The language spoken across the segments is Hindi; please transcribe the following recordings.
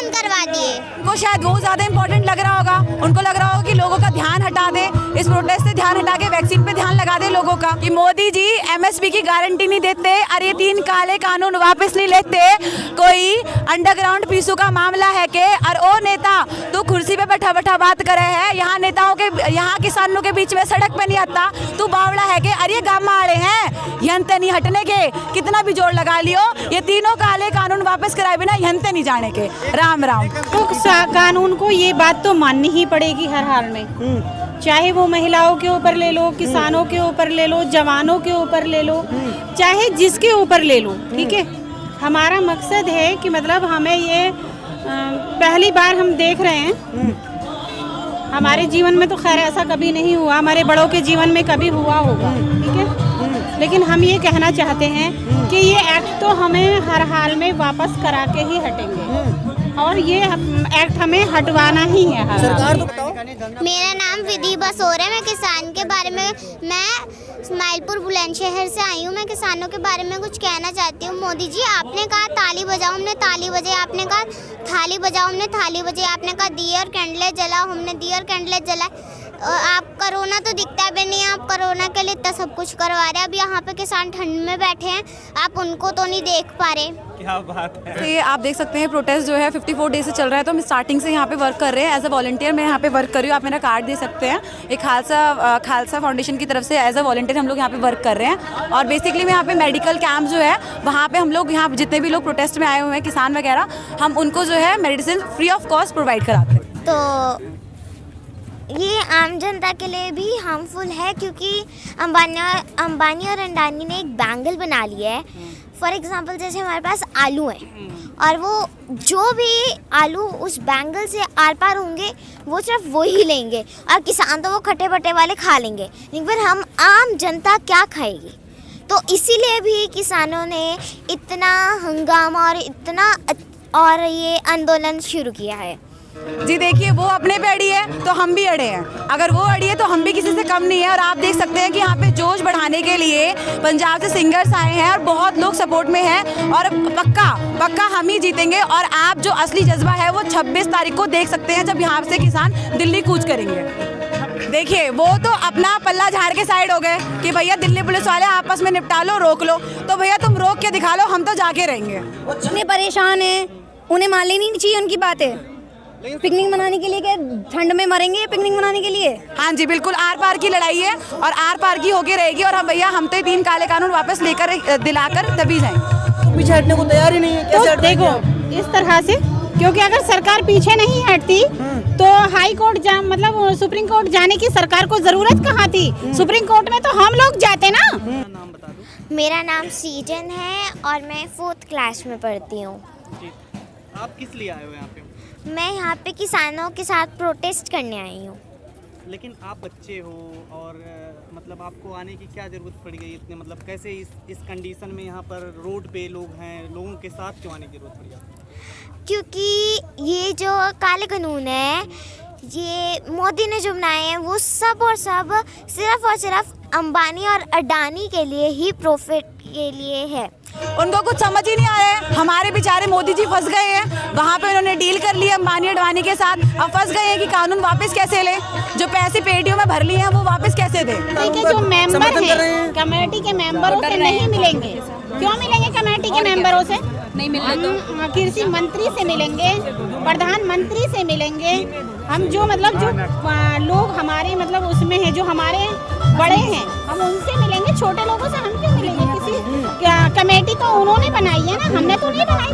बंद करवा दिए। उनको शायद वो ज़्यादा इम्पोर्टेंट लग रहा होगा, उनको लग रहा होगा कि लोगों का ध्यान हटा दे, इस प्रोटेस्ट से ध्यान हटा के वैक्सीन पे ध्यान लगा दे लोगों का। कि मोदी जी MSP की गारंटी नहीं देते और ये 3 काले कानून वापस नहीं लेते। कोई अंडरग्राउंड पीसू का मामला है के और ओ नेता तू कुर्सी पे बैठा बैठा बात करे है, यहाँ नेताओं के यहाँ किसानों के बीच में सड़क पे नहीं आता, तू बावड़ा है के अरे गाँव में आड़े हैं यंते नहीं हटने के, कितना भी जोर लगा लियो ये तीनों काले कानून वापस कराए बिना यंते नहीं जाने के। राम राम। तो कानून को ये बात तो माननी ही पड़ेगी हर हाल में, चाहे वो महिलाओं के ऊपर ले लो, किसानों के ऊपर ले लो, जवानों के ऊपर ले लो, चाहे जिसके ऊपर ले लो, ठीक है। हमारा मकसद है कि मतलब हमें ये पहली बार हम देख रहे हैं, हमारे जीवन में तो खैर ऐसा कभी नहीं हुआ, हमारे बड़ों के जीवन में कभी हुआ होगा, ठीक है। लेकिन हम ये कहना चाहते हैं कि ये एक्ट तो हमें हर हाल में वापस करा के ही हटेंगे और ये एक्ट हमें हटवाना ही है। सरकार तो बताओ। मेरा नाम विधि बसोर है। मैं किसान के बारे में, मैं इस्माइलपुर बुलंदशहर से आई हूँ। मैं किसानों के बारे में कुछ कहना चाहती हूँ। मोदी जी आपने कहा ताली बजाओ, हमने ताली बजाई। आपने कहा थाली बजाओ, हमने थाली बजाई। आपने कहा दिए और कैंडलें जलाओ, हमने दिए और कैंडलें जलाए। आप कोरोना तो दिखता भी नहीं, आप कोरोना के लिए इतना सब कुछ करवा रहे हैं। अब यहाँ पे किसान ठंड में बैठे हैं, आप उनको तो नहीं देख पा रहे। क्या बात है। तो ये आप देख सकते हैं प्रोटेस्ट जो है 54 डेज से चल रहा है। तो हम स्टार्टिंग से यहाँ पे वर्क कर रहे हैं एज अ वॉलंटियर। मैं यहाँ पे वर्क कर रही हूँ, आप मेरा कार्ड दे सकते हैं। एक खालसा फाउंडेशन की तरफ से एज अ वॉलंटियर हम लोग यहाँ पे वर्क कर रहे हैं। और बेसिकली मैं यहाँ पे मेडिकल कैंप जो है वहाँ पे हम लोग यहाँ जितने भी लोग प्रोटेस्ट में आए हुए हैं किसान वगैरह, हम उनको जो है medicine free of cost provide कराते हैं। तो ये आम जनता के लिए भी हार्मफुल है क्योंकि अंबानी और अडानी ने एक बैंगल बना लिया है। फॉर एग्जांपल जैसे हमारे पास आलू हैं और वो जो भी आलू उस बैंगल से आर पार होंगे वो सिर्फ वो ही लेंगे और किसान तो वो खट्टे बट्टे वाले खा लेंगे, लेकिन फिर हम आम जनता क्या खाएगी। तो इसीलिए भी किसानों ने इतना हंगामा और ये आंदोलन शुरू किया है। जी देखिए, वो अपने पे अड़ी है तो हम भी अड़े हैं, अगर वो अड़ी है तो हम भी किसी से कम नहीं है। और आप देख सकते हैं कि यहाँ पे जोश बढ़ाने के लिए पंजाब से सिंगर्स आए हैं और बहुत लोग सपोर्ट में हैं और पक्का हम ही जीतेंगे। और आप जो असली जज्बा है वो 26 तारीख को देख सकते हैं जब यहाँ से किसान दिल्ली कूच करेंगे। देखिए वो तो अपना पल्ला झाड़ के साइड हो गए कि भैया दिल्ली पुलिस वाले आपस में निपटा लो, रोक लो। तो भैया तुम रोक के दिखा लो, हम तो जाके रहेंगे। उन्हें परेशान है, उन्हें मान लेनी नहीं चाहिए उनकी बातें। पिकनिक मनाने के लिए क्या ठंड में मरेंगे पिकनिक मनाने के लिए? हाँ जी बिल्कुल, आर पार की लड़ाई है और आर पार की होके रहेगी। और हम भैया हम तो 3 काले कानून वापस लेकर दिलाकर तभी जाएंगे। पीछे हटने को तैयार ही नहीं है। तो देखो इस तरह से, क्योंकि अगर सरकार पीछे नहीं हटती तो हाई कोर्ट मतलब सुप्रीम कोर्ट जाने की सरकार को जरूरत कहाँ थी? सुप्रीम कोर्ट में तो हम लोग जाते ना। नाम बता दो। मेरा नाम सीजन है और मैं 4th क्लास में पढ़ती हूँ। आप किस लिए आए हो यहाँ पे? मैं यहाँ पे किसानों के साथ प्रोटेस्ट करने आई हूँ। लेकिन आप बच्चे हो और मतलब आपको आने की क्या ज़रूरत पड़ गई इतने, मतलब कैसे इस कंडीशन में यहाँ पर रोड पे लोग हैं, लोगों के साथ क्यों आने की ज़रूरत पड़ी आपको? क्योंकि ये जो काले कानून है ये मोदी ने जो बनाए हैं वो सब और सब सिर्फ और सिर्फ अंबानी और अडानी के लिए ही, प्रॉफिट के लिए है। उनको कुछ समझ ही नहीं आ रहा है। हमारे बेचारे मोदी जी फंस गए हैं, वहाँ पे उन्होंने डील कर ली अंबानी अडवाणी के साथ। अब फंस गए हैं कि कानून वापस कैसे ले, जो पैसे पेटियों में भर लिए हैं वो वापस कैसे दे। देखिए जो मेंबर हैं कमेटी के मेंबरों से नहीं मिलेंगे। क्यों मिलेंगे कमेटी के मेंबरों से? नहीं मिलने तो कृषि मंत्री से मिलेंगे, प्रधानमंत्री से मिलेंगे। हम जो मतलब जो लोग हमारे मतलब उसमें हैं, जो हमारे बड़े हैं, हम उनसे मिलेंगे। छोटे लोगों से हम क्यों मिलेंगे? किसी कमेटी तो उन्होंने बनाई है ना, हमने तो नहीं बनाई।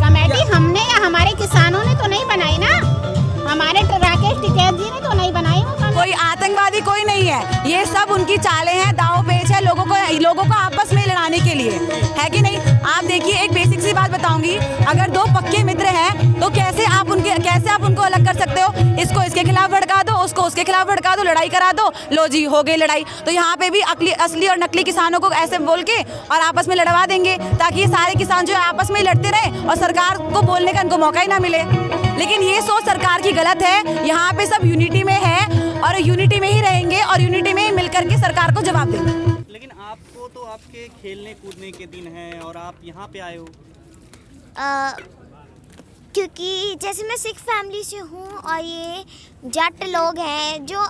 कमेटी हमने या हमारे किसानों ने तो नहीं बनाई ना, हमारे राकेश टिकैत जी ने तो नहीं बनाई। कोई आतंकवादी कोई नहीं है, ये सब उनकी चालें हैं, दाव पेच है लोगों को आपस में लड़ाने के लिए, है कि नहीं? आप देखिए एक बेसिक सी बात बताऊंगी, अगर 2 पक्के मित्र हैं तो कैसे आप उनको अलग कर सकते हो? इसको इसके खिलाफ भड़का दो, उसको उसके खिलाफ भड़का दो, लड़ाई करा दो, लो जी हो गई लड़ाई। तो यहाँ पे भी असली और नकली किसानों को ऐसे बोल के और आपस में लड़वा देंगे ताकि ये सारे किसान जो है आपस में लड़ते रहे और सरकार को बोलने का इनको मौका ही ना मिले। लेकिन ये सोच सरकार की गलत है। यहाँ पे सब यूनिटी में है और यूनिटी में ही रहेंगे और यूनिटी में ही मिलकर के सरकार को जवाब देंगे। लेकिन आपको तो आपके खेलने कूदने के दिन हैं और आप यहाँ पे आए हो। क्योंकि जैसे मैं सिख फैमिली से हूँ और ये जट लोग हैं जो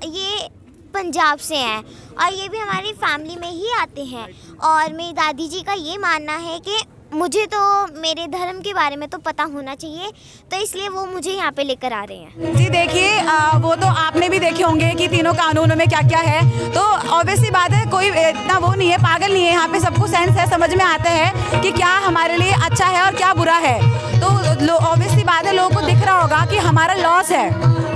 ये पंजाब से हैं और ये भी हमारी फैमिली में ही आते हैं। और मेरी दादी जी का ये मानना है कि मुझे तो मेरे धर्म के बारे में तो पता होना चाहिए, तो इसलिए वो मुझे यहाँ पे लेकर आ रहे हैं। जी देखिए, वो तो आपने भी देखे होंगे कि तीनों कानूनों में क्या क्या है। तो ऑब्वियसली बात है, कोई इतना वो नहीं है, पागल नहीं है, यहाँ पे सबको सेंस है, समझ में आता है कि क्या हमारे लिए अच्छा है और क्या बुरा है। तो ऑब्वियसली बात है, लोगों को दिख रहा होगा कि हमारा लॉस है,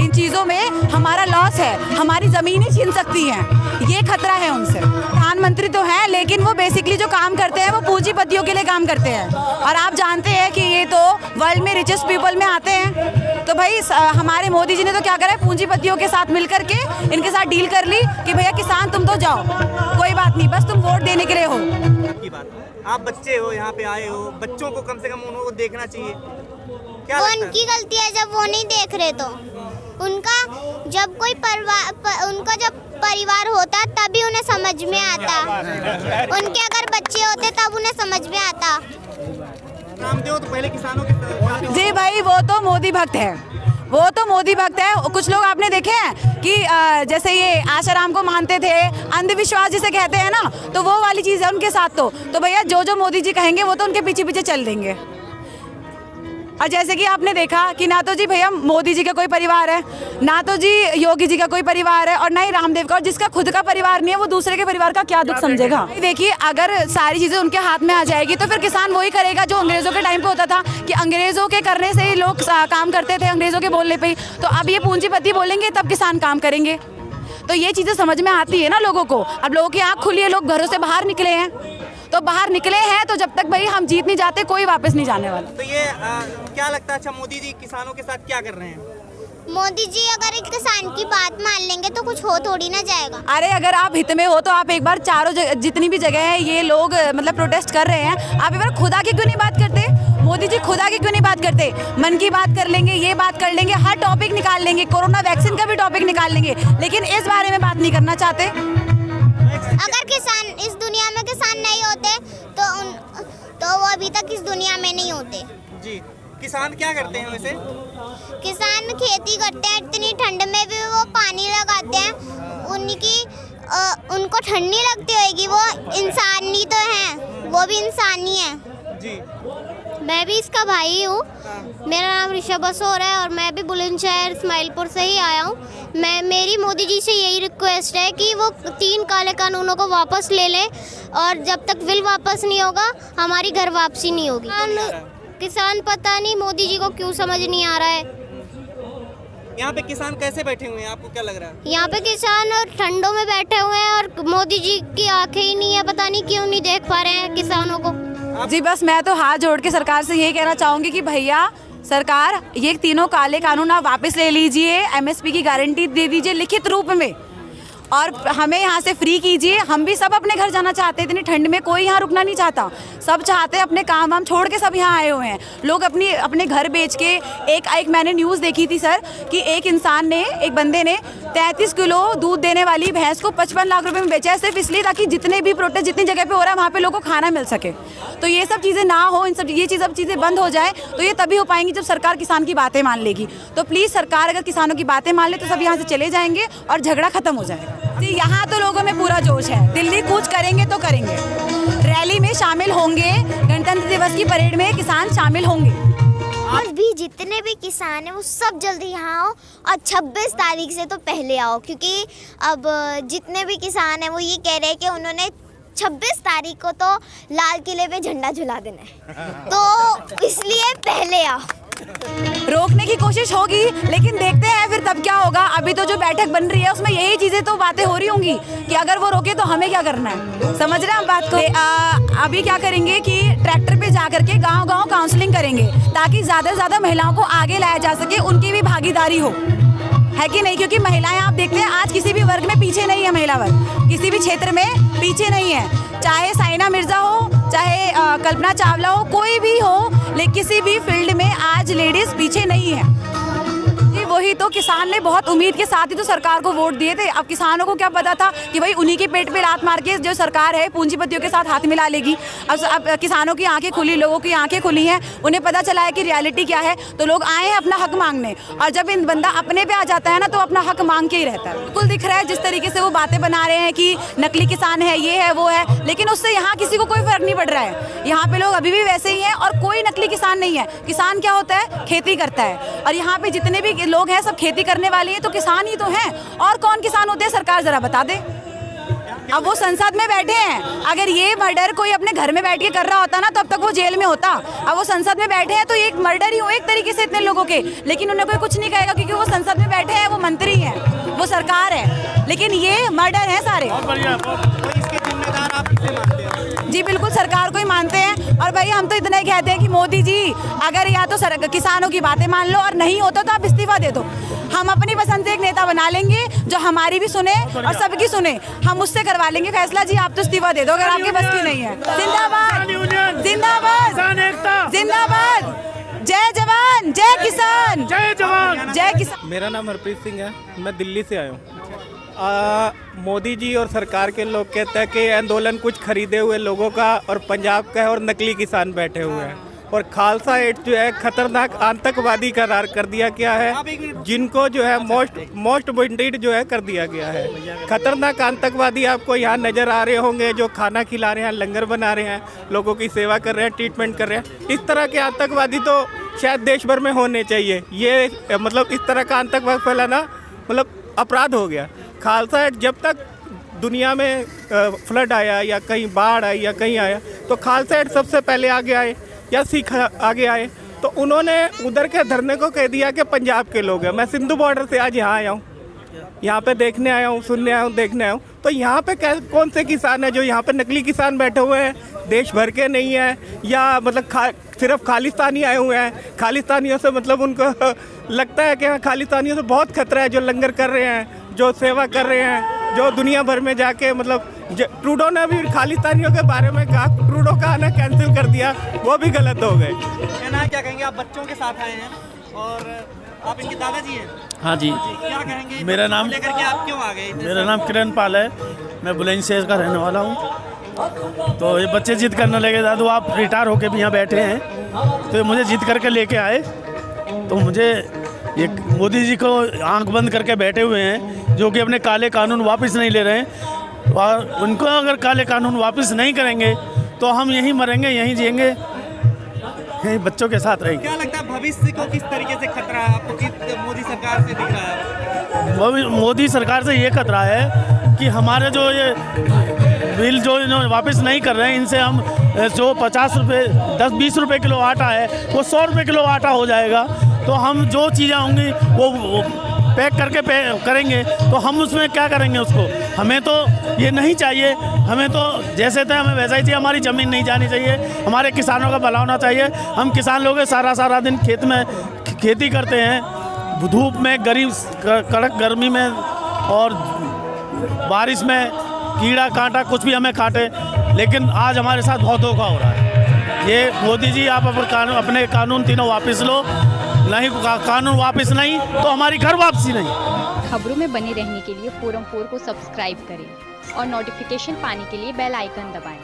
इन चीज़ों में हमारा लॉस है, हमारी ज़मीनें छीन सकती हैं, ये खतरा है उनसे। प्रधानमंत्री तो हैं, लेकिन वो बेसिकली जो काम करते हैं वो पूंजीपतियों के लिए काम करते हैं। और आप जानते हैं कि ये तो वर्ल्ड में रिचेस्ट पीपल में आते हैं। तो भाई हमारे मोदी जी ने तो क्या करा है, पूंजीपतियों के साथ मिल करके इनके साथ डील कर ली कि भैया किसान तुम तो जाओ, कोई बात नहीं, बस तुम वोट देने के लिए हो। की बात, आप बच्चे हो, यहाँ पे आए हो, बच्चों को कम से कम उनको देखना चाहिए। क्या वो लगता है? उनकी गलती है जब वो नहीं देख रहे, तो उनका जब कोई उनका जब परिवार होता तभी उन्हें समझ में आता। उनके अगर बच्चे होते तब उन्हें समझ में आता। रामदेव तो पहले किसानों के जी भाई, वो तो मोदी भक्त है, वो तो मोदी भक्त है। कुछ लोग आपने देखे हैं कि जैसे ये आशाराम को मानते थे, अंधविश्वास जिसे कहते हैं ना, तो वो वाली चीज़ है उनके साथ। तो भैया जो मोदी जी कहेंगे वो तो उनके पीछे पीछे चल देंगे। और जैसे कि आपने देखा कि ना तो जी भैया मोदी जी का कोई परिवार है, ना तो जी योगी जी का कोई परिवार है, और ना ही रामदेव का। और जिसका खुद का परिवार नहीं है वो दूसरे के परिवार का क्या दुख समझेगा। देखिए, अगर सारी चीज़ें उनके हाथ में आ जाएगी तो फिर किसान वही करेगा जो अंग्रेज़ों के टाइम पे होता था, कि अंग्रेज़ों के करने से ही लोग काम करते थे, अंग्रेज़ों के बोलने पे ही। तो अब ये पूंजीपति बोलेंगे तब किसान काम करेंगे। तो ये चीज़ें समझ में आती है ना लोगों को। अब लोगों की आँख खुली है, लोग घरों से बाहर निकले हैं, तो बाहर निकले हैं, तो जब तक भाई हम जीत नहीं जाते कोई वापस नहीं जाने वाला। तो ये क्या लगता है, अच्छा मोदी जी किसानों के साथ क्या कर रहे हैं? मोदी जी अगर एक किसान की बात मान लेंगे तो कुछ हो थोड़ी ना जाएगा। अरे अगर आप हित में हो तो आप एक बार चारों जितनी भी जगह है ये लोग मतलब प्रोटेस्ट कर रहे हैं, आप एक बार खुदा की क्यों नहीं बात करते? मोदी जी खुदा की क्यों नहीं बात करते? मन की बात कर लेंगे, ये बात कर लेंगे, हर टॉपिक निकाल लेंगे, कोरोना वैक्सीन का भी टॉपिक निकाल लेंगे, लेकिन इस बारे में बात नहीं करना चाहते। अगर किसान इस दुनिया में किसान नहीं होते तो वो अभी तक इस दुनिया में नहीं होते। जी, किसान क्या करते हैं वैसे? किसान खेती करते हैं, इतनी ठंड में भी वो पानी लगाते हैं। उनको ठंड नहीं लगती होगी, वो इंसान ही तो हैं, वो भी इंसान ही है। जी, मैं भी इसका भाई हूँ। मेरा नाम ऋषभ बसोर है और मैं भी बुलंदशहर इस्माइलपुर से ही आया हूँ। मेरी मोदी जी से यही रिक्वेस्ट है कि वो 3 काले कानूनों को वापस ले लें, और जब तक बिल वापस नहीं होगा हमारी घर वापसी नहीं होगी। किसान पता नहीं मोदी जी को क्यों समझ नहीं आ रहा है। यहाँ पे किसान कैसे बैठे हुए हैं, आपको क्या लग रहा है? यहाँ पे किसान ठंडों में बैठे हुए हैं और मोदी जी की आंखें ही नहीं है, पता नहीं क्यों नहीं देख पा रहे हैं किसानों को। जी बस मैं तो हाथ जोड़ के सरकार से यही कहना चाहूँगी कि भैया सरकार ये 3 काले कानून आप वापस ले लीजिए, MSP की गारंटी दे दीजिए लिखित रूप में, और हमें यहाँ से फ्री कीजिए। हम भी सब अपने घर जाना चाहते हैं, इतनी ठंड में कोई यहाँ रुकना नहीं चाहता, सब चाहते हैं अपने काम वाम छोड़ के सब यहाँ आए हुए हैं। लोग अपने घर बेच के एक मैंने न्यूज़ देखी थी सर कि एक बंदे ने 33 किलो दूध देने वाली भैंस को 55 लाख रुपए में बेचा है, सिर्फ इसलिए ताकि जितने भी प्रोटेस्ट जितनी जगह पे हो रहा है वहाँ पे लोगों को खाना मिल सके। तो ये सब चीज़ें ना हो, ये सब चीज़ें बंद हो जाए, तो ये तभी हो पाएंगी जब सरकार किसान की बातें मान लेगी। तो प्लीज़ सरकार अगर किसानों की बातें मान ले तो सब यहाँ से चले जाएंगे और झगड़ा खत्म हो जाएगा। जी यहाँ तो लोगों में पूरा जोश है, दिल्ली कूच करेंगे तो करेंगे, रैली में शामिल होंगे, गणतंत्र दिवस की परेड में किसान शामिल होंगे। और भी जितने भी किसान हैं वो सब जल्दी यहाँ आओ और 26 तारीख से तो पहले आओ, क्योंकि अब जितने भी किसान हैं वो ये कह रहे हैं कि उन्होंने 26 तारीख को तो लाल किले पे झंडा झुला देना है, तो इसलिए पहले आओ। रोकने की कोशिश होगी, लेकिन देखते हैं फिर तब क्या होगा। अभी तो जो बैठक बन रही है उसमें यही चीज़ें तो बातें हो रही होंगी कि अगर वो रोके तो हमें क्या करना है, समझ रहे हैं हम बात को। अभी क्या करेंगे कि ट्रैक्टर पे जा करके गांव-गांव काउंसलिंग करेंगे, ताकि ज़्यादा से ज़्यादा महिलाओं को आगे लाया जा सके, उनकी भी भागीदारी हो, है कि नहीं? क्योंकि महिलाएं आप देखते हैं आज किसी भी वर्ग में पीछे नहीं है, महिला वर्ग किसी भी क्षेत्र में पीछे नहीं है, चाहे साइना मिर्जा हो, चाहे कल्पना चावला हो, कोई भी हो, लेकिन किसी भी फील्ड में आज लेडीज पीछे नहीं है। जी वही तो, किसान ने बहुत उम्मीद के साथ ही तो सरकार को वोट दिए थे। अब किसानों को क्या पता था कि भाई उन्हीं के पेट पे लात मार के जो सरकार है पूंजीपतियों के साथ हाथ मिला लेगी। अब किसानों की आंखें खुली, लोगों की आंखें खुली हैं, उन्हें पता चला है कि रियलिटी क्या है। तो लोग आए हैं अपना हक मांगने, और जब इन बंदा अपने पे आ जाता है ना तो अपना हक मांग के ही रहता है। बिल्कुल दिख रहा है जिस तरीके से वो बातें बना रहे हैं कि नकली किसान है, ये है, वो है, लेकिन उससे यहाँ किसी को कोई फर्क नहीं पड़ रहा है। यहाँ पे लोग अभी भी वैसे ही हैं और कोई नकली किसान नहीं है। किसान क्या होता है? खेती करता है, और यहाँ पे जितने भी लोग हैं सब खेती करने वाले हैं, तो किसान ही तो हैं। और कौन किसान होते हैं सरकार जरा बता दे। अब वो संसद में बैठे हैं, अगर ये मर्डर कोई अपने घर में बैठ के कर रहा होता ना तब तक वो जेल में होता। अब वो संसद में बैठे हैं तो ये एक मर्डर ही हो एक तरीके से इतने लोगों के, लेकिन उन्हें कोई कुछ नहीं कहेगा क्योंकि वो संसद में बैठे हैं, वो मंत्री हैं, वो सरकार है, लेकिन ये मर्डर है सारे। तो इसके जिम्मेदार आप किसे मानते हैं? जी बिल्कुल सरकार को ही मानते हैं। और भाई हम तो इतना ही कहते हैं कि मोदी जी अगर या तो किसानों की बातें मान लो, और नहीं होता तो आप इस्तीफा दे दो। हम अपनी पसंद से एक नेता बना लेंगे जो हमारी भी सुने और सबकी सुने, हम उससे करवा लेंगे फैसला। जी आप तो इस्तीफा दे दो अगर आपके बस की नहीं है। जिंदाबाद जिंदाबाद जिंदाबाद, जय जवान जय किसान, जय जवान जय किसान। मेरा नाम हरप्रीत सिंह है, मैं दिल्ली से आया हूँ। मोदी जी और सरकार के लोग कहते हैं कि आंदोलन कुछ खरीदे हुए लोगों का और पंजाब का है और नकली किसान बैठे हुए हैं, और खालसा एड जो है खतरनाक आतंकवादी करार कर दिया गया है, जिनको जो है मोस्ट वांटेड जो है कर दिया गया है। खतरनाक आतंकवादी आपको यहाँ नज़र आ रहे होंगे, जो खाना खिला रहे हैं, लंगर बना रहे हैं, लोगों की सेवा कर रहे हैं, ट्रीटमेंट कर रहे हैं। इस तरह के आतंकवादी तो शायद देश भर में होने चाहिए। ये मतलब इस तरह का आतंकवाद फैलाना मतलब अपराध हो गया। खालसा एड जब तक दुनिया में फ्लड आया या कहीं बाढ़ आई या कहीं आया तो खालसा एड सबसे पहले आगे आए या सिख आगे आए, तो उन्होंने उधर के धरने को कह दिया कि पंजाब के लोग हैं। मैं सिंधु बॉर्डर से आज यहाँ आया हूँ, यहाँ पे देखने आया हूँ, सुनने आया हूँ, देखने आया हूँ। तो यहाँ पे कौन से किसान हैं जो यहाँ पे नकली किसान बैठे हुए हैं, देश भर के नहीं हैं, या मतलब सिर्फ खालिस्तानी आए हुए हैं। खालिस्तानियों से मतलब उनको लगता है कि हाँ खालिस्तानियों से बहुत खतरा है, जो लंगर कर रहे हैं, जो सेवा कर रहे हैं, जो दुनिया भर में जाके मतलब ट्रूडो ने भी खालिस्तानियों के बारे में कहा, ट्रूडो का आना कैंसिल कर दिया, वो भी गलत हो गए। कहना क्या कहेंगे? आप बच्चों के साथ आए हैं और आप इनके दादाजी हैं? हाँ जी, क्या कहेंगे? मेरा नाम लेकर के आप क्यों आ गए? मेरा नाम किरण पाल है, मैं बुलंदशहर का रहने वाला हूँ। तो ये बच्चे जिद करने लगे, दादू आप रिटायर होके भी यहाँ बैठे हैं, तो ये मुझे जिद करके लेके आए। तो मुझे ये मोदी जी को आंख बंद करके बैठे हुए हैं, जो कि अपने काले कानून वापस नहीं ले रहे हैं, और उनको अगर काले कानून वापस नहीं करेंगे तो हम यहीं मरेंगे, यहीं जिएंगे, यहीं बच्चों के साथ रहेंगे। क्या लगता है भविष्य को किस तरीके से खतरा है आपको, किस मोदी सरकार से दिख रहा है? मोदी सरकार से ये खतरा है कि हमारे जो ये बिल जो इन्होंने वापस नहीं कर रहे हैं, इनसे हम जो 50 रुपये 10-20 रुपये किलो आटा है वो 100 रुपये किलो आटा हो जाएगा। तो हम जो चीज़ें होंगी वो पैक करके करेंगे, तो हम उसमें क्या करेंगे उसको? हमें तो ये नहीं चाहिए, हमें तो जैसे थे हमें वैसा ही चाहिए। हमारी ज़मीन नहीं जानी चाहिए, हमारे किसानों का भला होना चाहिए। हम किसान लोग सारा दिन खेत में खेती करते हैं, धूप में, गरीब कड़क गर्मी में और बारिश में, कीड़ा कांटा कुछ भी हमें काटे, लेकिन आज हमारे साथ बहुत धोखा हो रहा है। ये मोदी जी आप अपने कानून तीनों वापस लो, नहीं कानून वापस नहीं तो हमारी घर वापसी नहीं। खबरों में बने रहने के लिए फोरम 4 को सब्सक्राइब करें और नोटिफिकेशन पाने के लिए बेल आइकन दबाएं।